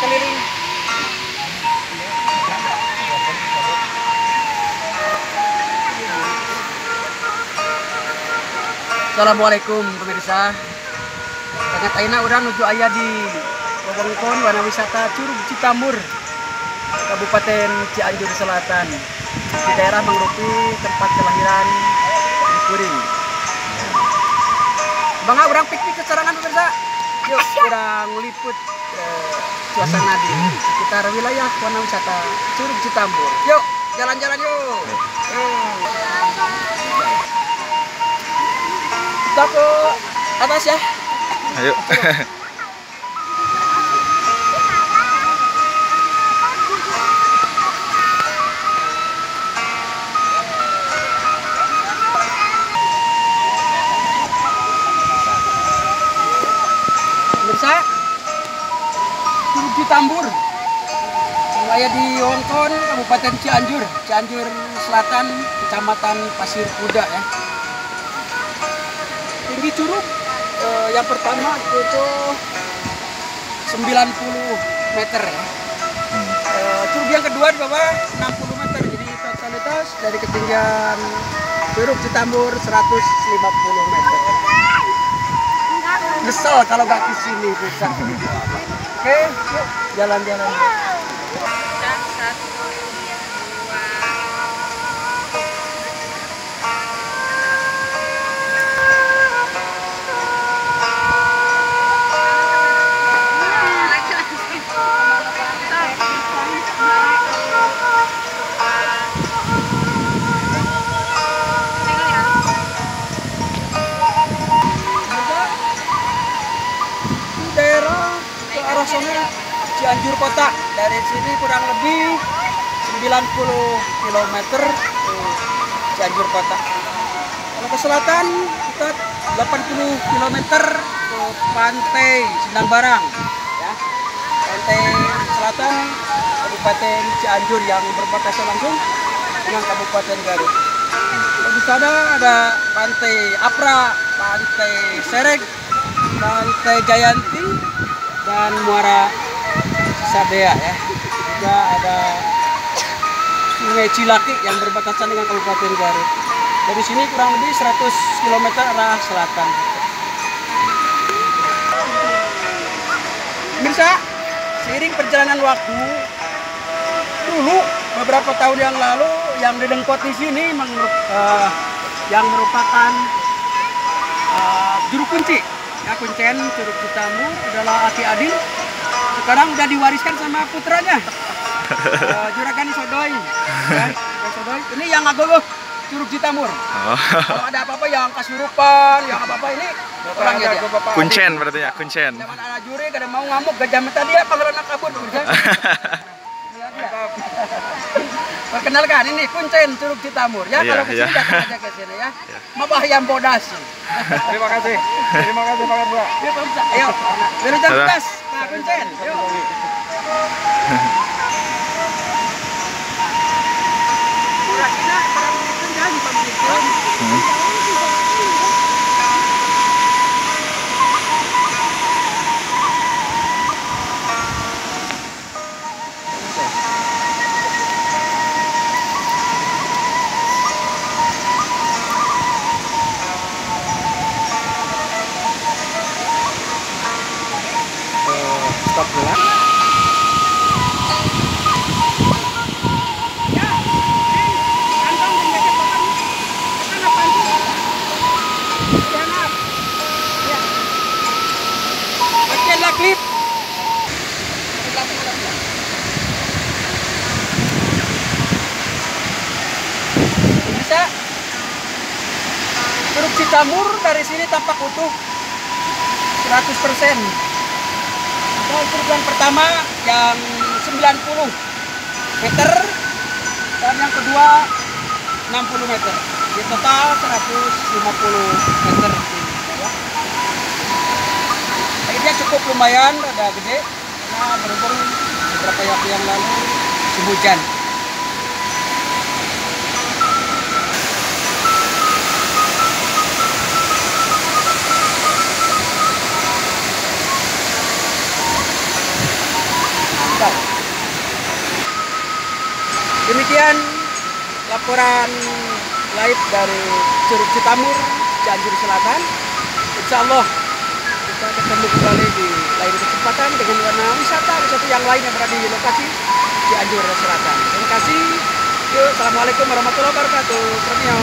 keliling. Assalamualaikum pemirsa. Sangat aina urang nuju aya di wewengkon wana wisata Curug Citambur, Kabupaten Cianjur Selatan, di daerah Mangrupi, tempat kelahiran Kuring. Bangga urang piknik kesarangan pemirsa. Yuk urang liput suasana di sekitar wilayah wana wisata Curug Citambur. Yuk jalan-jalan yuk. Kita ke atas ya. Ayo. Pemirsa, Curug Citambur wilayah di wewengkon Kabupaten Cianjur, Cianjur Selatan, Kecamatan Pasir Kuda ya. Tinggi curug yang pertama itu 90 meter ya. Curug yang kedua di bawah 60 meter. Jadi totalitas dari ketinggian Curug Citambur 150 meter. Nyesel kalau gak kesini bisa. Oke, yuk jalan-jalan. Cianjur kota, dari sini kurang lebih 90 km Cianjur kota. Kalau ke selatan kita 80 km ke Pantai Sindang Barang ya. Pantai selatan Kabupaten Cianjur yang berbatasan langsung dengan Kabupaten Garut. Di sana ada Pantai Apra, Pantai Sereg, Pantai Jayanti, dan Muara Sabea ya. Juga ada Sungai Cilaki yang berbatasan dengan Kabupaten Garut. Dari sini kurang lebih 100 km arah selatan. Pemirsa, seiring perjalanan waktu, dulu beberapa tahun yang lalu yang didengkot di sini yang merupakan juru kunci ya, kuncen Curug Citambur adalah Aki Adil. Sekarang udah diwariskan sama putranya, Juragan Sodoy. Ya, Sodoy. Ini yang agogo Curug Citambur. Kalau ada apa-apa yang kasurupan, yang apa-apa ini orangnya dia. Kuncen berarti ya, kuncen. Zaman ada juri, kada mau ngamuk, gajah mata dia pangeran kabut. Perkenalkan, ini kuncen Curug Citambur ya. Kalau kesini datang aja ke sini ya. Mabahayam Bodas. Terima kasih banget Bu. Ayo, berikan tas. Nah, kuncen. Yuk. Stop dulu. Klip. Bisa Curug Citambur dari sini tampak utuh 100%. Curug yang pertama yang 90 meter dan yang kedua 60 meter. Di total 150 meter. Airnya cukup lumayan, ada gede karena berhubung beberapa waktu yang lalu musim hujan. Mantap. Demikian laporan live dari Curug Citamur, Cianjur Selatan. Insya Allah kita ketemu kembali di lain kesempatan dengan warna wisata yang lain yang berada di lokasi Cianjur Selatan. Terima kasih. Yuk, assalamualaikum warahmatullahi wabarakatuh. Terima